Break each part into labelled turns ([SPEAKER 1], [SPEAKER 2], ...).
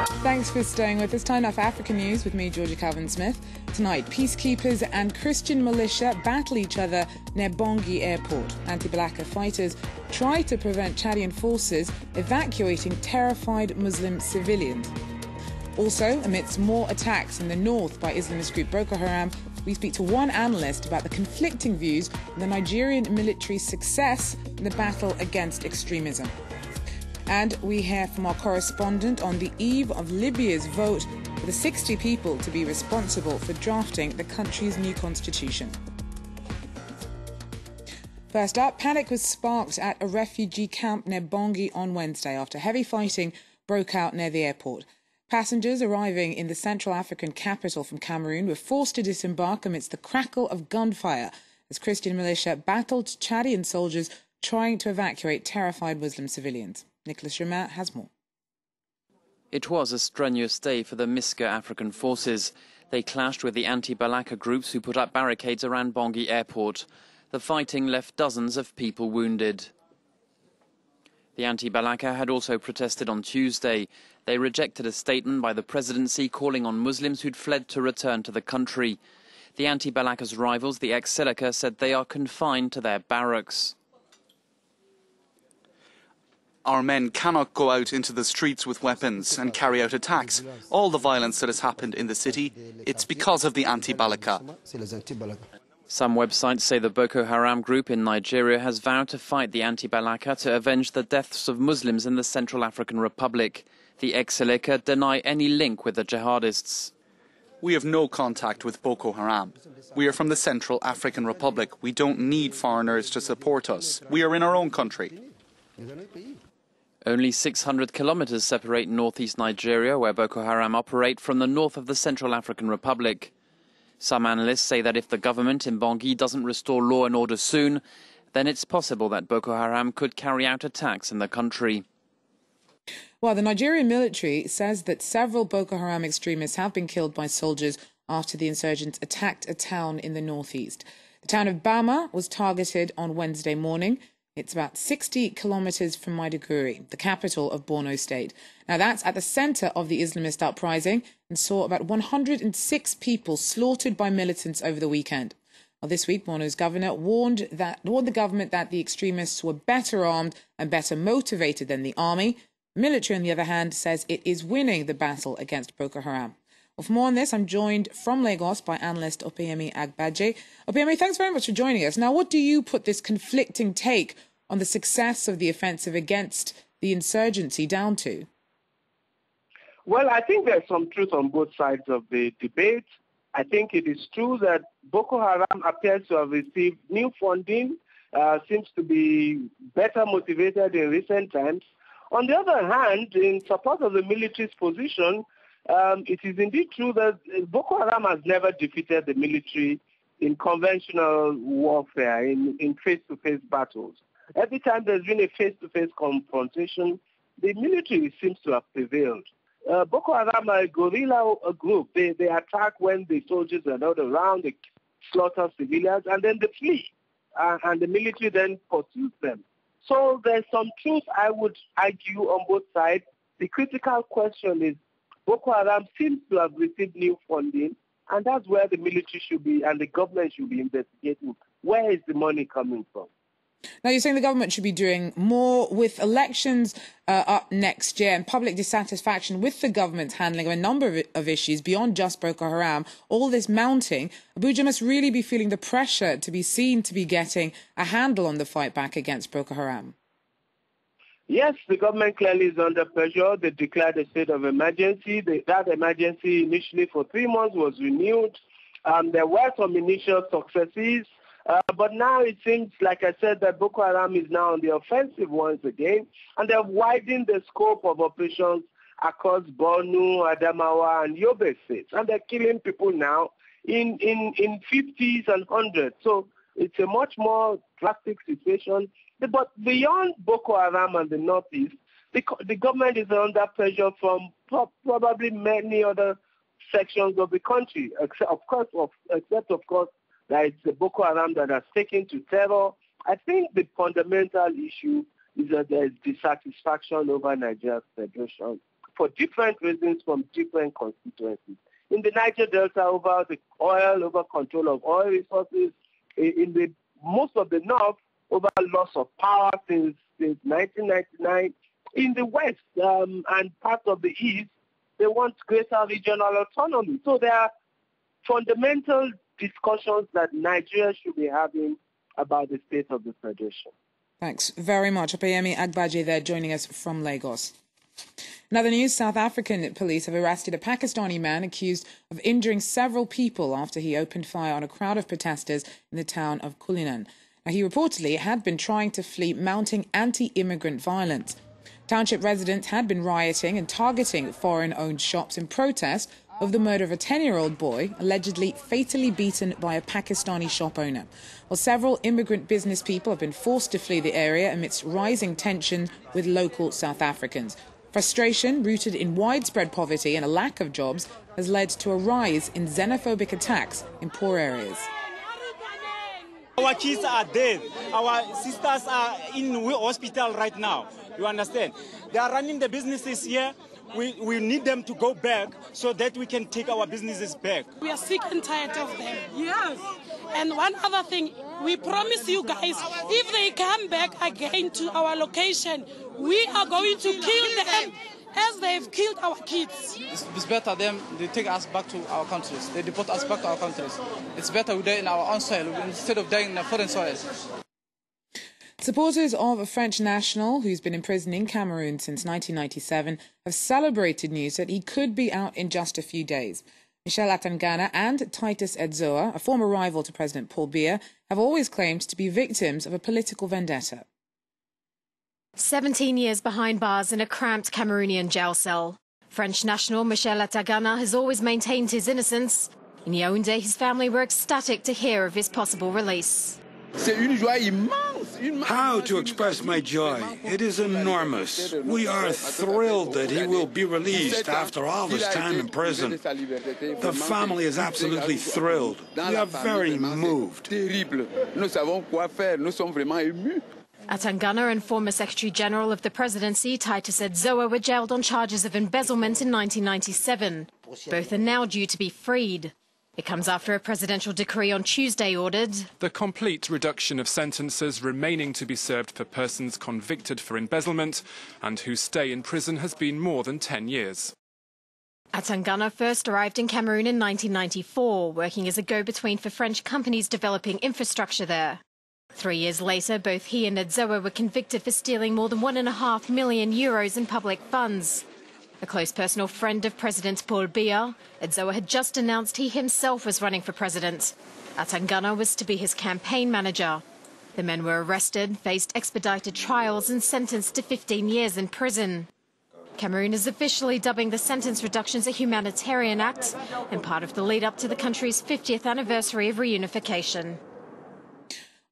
[SPEAKER 1] Thanks for staying with us. Time now for African News with me, Georgia Calvin-Smith. Tonight, peacekeepers and Christian militia battle each other near Bangui Airport. Anti-Balaka fighters try to prevent Chadian forces evacuating terrified Muslim civilians. Also, amidst more attacks in the north by Islamist group Boko Haram, we speak to one analyst about the conflicting views on the Nigerian military's success in the battle against extremism. And we hear from our correspondent on the eve of Libya's vote for the 60 people to be responsible for drafting the country's new constitution. First up, panic was sparked at a refugee camp near Bangui on Wednesday after heavy fighting broke out near the airport. Passengers arriving in the Central African capital from Cameroon were forced to disembark amidst the crackle of gunfire as Christian militia battled Chadian soldiers trying to evacuate terrified Muslim civilians. Nicholas Romain has more.
[SPEAKER 2] It was a strenuous day for the MISCA African forces. They clashed with the anti-Balaka groups who put up barricades around Bangui Airport. The fighting left dozens of people wounded. The anti-Balaka had also protested on Tuesday. They rejected a statement by the presidency calling on Muslims who'd fled to return to the country. The anti-Balaka's rivals, the ex-Seleka, said they are confined to their barracks.
[SPEAKER 3] Our men cannot go out into the streets with weapons and carry out attacks. All the violence that has happened in the city, it's because of the anti-Balaka.
[SPEAKER 2] Some websites say the Boko Haram group in Nigeria has vowed to fight the anti-Balaka to avenge the deaths of Muslims in the Central African Republic. The ex-Seleka deny any link with the jihadists.
[SPEAKER 3] We have no contact with Boko Haram. We are from the Central African Republic. We don't need foreigners to support us. We are in our own country.
[SPEAKER 2] Only 600 kilometers separate northeast Nigeria, where Boko Haram operate, from the north of the Central African Republic. Some analysts say that if the government in Bangui doesn't restore law and order soon, then it's possible that Boko Haram could carry out attacks in the country.
[SPEAKER 1] Well, the Nigerian military says that several Boko Haram extremists have been killed by soldiers after the insurgents attacked a town in the northeast. The town of Bama was targeted on Wednesday morning. It's about 60 kilometers from Maiduguri, the capital of Borno State. Now, that's at the center of the Islamist uprising and saw about 106 people slaughtered by militants over the weekend. Well, this week, Borno's governor warned the government that the extremists were better armed and better motivated than the army. The military, on the other hand, says it is winning the battle against Boko Haram. Well, for more on this, I'm joined from Lagos by analyst Opeyemi Agbaje. Opeyemi, thanks very much for joining us. Now, what do you put this conflicting take on the success of the offensive against the insurgency down to?
[SPEAKER 4] Well, I think there's some truth on both sides of the debate. I think it is true that Boko Haram appears to have received new funding, seems to be better motivated in recent times. On the other hand, in support of the military's position, it is indeed true that Boko Haram has never defeated the military in conventional warfare, in face-to-face battles. Every time there's been a face-to-face confrontation, the military seems to have prevailed. Boko Haram are a guerrilla group. They attack when the soldiers are not around, they slaughter civilians, and then they flee. And the military then pursues them. So there's some truth, I would argue, on both sides. The critical question is Boko Haram seems to have received new funding, and that's where the military should be and the government should be investigating. Where is the money coming from?
[SPEAKER 1] Now, you're saying the government should be doing more with elections up next year and public dissatisfaction with the government's handling of a number of issues beyond just Boko Haram, all this mounting. Abuja must really be feeling the pressure to be seen to be getting a handle on the fight back against Boko Haram.
[SPEAKER 4] Yes, the government clearly is under pressure. They declared a state of emergency. That emergency initially for 3 months was renewed. There were some initial successes. But now it seems, like I said, that Boko Haram is now on the offensive once again, and they've widened the scope of operations across Borno, Adamawa, and Yobe states, and they're killing people now in 50s and 100s. So it's a much more drastic situation. But beyond Boko Haram and the northeast, the government is under pressure from probably many other sections of the country, except of course, that it's the Boko Haram that has taken to terror. I think the fundamental issue is that there is dissatisfaction over Nigeria's for different reasons from different constituencies. In the Niger Delta, over the oil, over control of oil resources. In most of the north, over loss of power since 1999. In the west and parts of the east, they want greater regional autonomy. So there are fundamental discussions that Nigeria should be having about the state of the federation.
[SPEAKER 1] Thanks very much. Opeyemi Agbaje there joining us from Lagos. In other news, South African police have arrested a Pakistani man accused of injuring several people after he opened fire on a crowd of protesters in the town of Cullinan. Now, he reportedly had been trying to flee mounting anti-immigrant violence. Township residents had been rioting and targeting foreign-owned shops in protest of the murder of a 10-year-old boy allegedly fatally beaten by a Pakistani shop owner. Well, several immigrant business people have been forced to flee the area amidst rising tension with local South Africans. Frustration rooted in widespread poverty and a lack of jobs has led to a rise in xenophobic attacks in poor areas.
[SPEAKER 5] Our kids are dead. Our sisters are in hospital right now. You understand? They are running the businesses here. We need them to go back so that we can take our businesses back.
[SPEAKER 6] We are sick and tired of them. Yes. And one other thing, we promise you guys, if they come back again to our location, we are going to kill them as they've killed our kids.
[SPEAKER 7] It's better them, they take us back to our countries. They deport us back to our countries. It's better we die in our own soil instead of dying in a foreign soil.
[SPEAKER 1] Supporters of a French national who's been in prison in Cameroon since 1997 have celebrated news that he could be out in just a few days. Michel Atangana and Titus Edzoa, a former rival to President Paul Biya, have always claimed to be victims of a political vendetta.
[SPEAKER 8] 17 years behind bars in a cramped Cameroonian jail cell. French national Michel Atangana has always maintained his innocence. In Yaoundé, his family were ecstatic to hear of his possible release.
[SPEAKER 9] How to express my joy? It is enormous. We are thrilled that he will be released after all this time in prison. The family is absolutely thrilled. We are very moved.
[SPEAKER 8] Atangana and former Secretary General of the Presidency, Titus Edzoa, were jailed on charges of embezzlement in 1997. Both are now due to be freed. It comes after a presidential decree on Tuesday ordered
[SPEAKER 10] the complete reduction of sentences remaining to be served for persons convicted for embezzlement and whose stay in prison has been more than 10 years.
[SPEAKER 8] Atangana first arrived in Cameroon in 1994, working as a go-between for French companies developing infrastructure there. 3 years later, both he and Edzoa were convicted for stealing more than €1.5 million in public funds. A close personal friend of President Paul Biya, Edzoa had just announced he himself was running for president. Atangana was to be his campaign manager. The men were arrested, faced expedited trials and sentenced to 15 years in prison. Cameroon is officially dubbing the sentence reductions a humanitarian act and part of the lead-up to the country's 50th anniversary of reunification.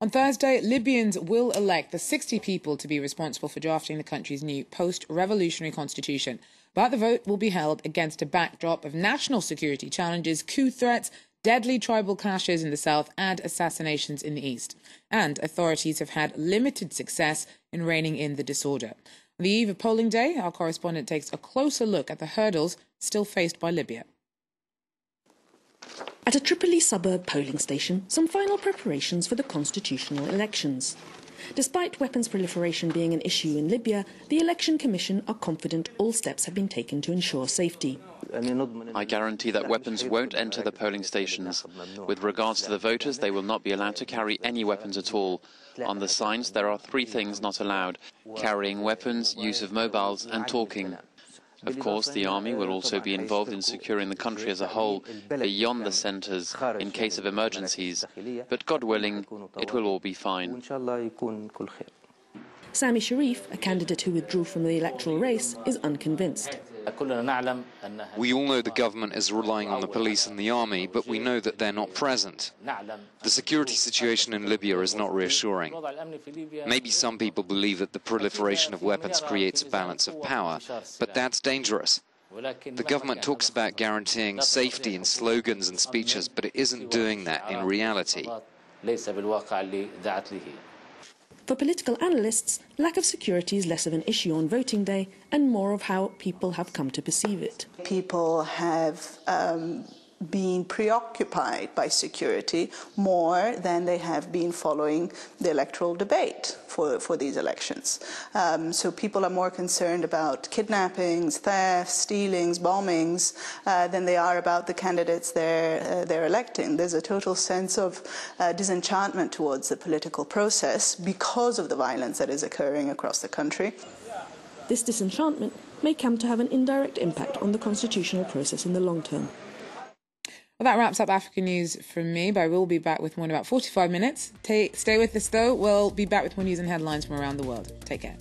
[SPEAKER 1] On Thursday, Libyans will elect the 60 people to be responsible for drafting the country's new post-revolutionary constitution. But the vote will be held against a backdrop of national security challenges, coup threats, deadly tribal clashes in the south and assassinations in the east. And authorities have had limited success in reining in the disorder. On the eve of polling day, our correspondent takes a closer look at the hurdles still faced by Libya.
[SPEAKER 11] At a Tripoli suburb polling station, some final preparations for the constitutional elections. Despite weapons proliferation being an issue in Libya, the Election Commission are confident all steps have been taken to ensure safety.
[SPEAKER 2] I guarantee that weapons won't enter the polling stations. With regards to the voters, they will not be allowed to carry any weapons at all. On the signs, there are 3 things not allowed: carrying weapons, use of mobiles and talking. Of course, the army will also be involved in securing the country as a whole, beyond the centres, in case of emergencies. But God willing, it will all be fine.
[SPEAKER 11] Sami Sharif, a candidate who withdrew from the electoral race, is unconvinced.
[SPEAKER 12] We all know the government is relying on the police and the army, but we know that they're not present. The security situation in Libya is not reassuring. Maybe some people believe that the proliferation of weapons creates a balance of power, but that's dangerous. The government talks about guaranteeing safety in slogans and speeches, but it isn't doing that in reality.
[SPEAKER 11] For political analysts, lack of security is less of an issue on voting day and more of how people have come to perceive it.
[SPEAKER 13] People have been preoccupied by security more than they have been following the electoral debate for these elections. So people are more concerned about kidnappings, thefts, stealings, bombings than they are about the candidates they're electing. There's a total sense of disenchantment towards the political process because of the violence that is occurring across the country.
[SPEAKER 11] This disenchantment may come to have an indirect impact on the constitutional process in the long term.
[SPEAKER 1] Well, that wraps up African News from me, but I will be back with more in about 45 minutes. Stay with us, though. We'll be back with more news and headlines from around the world. Take care.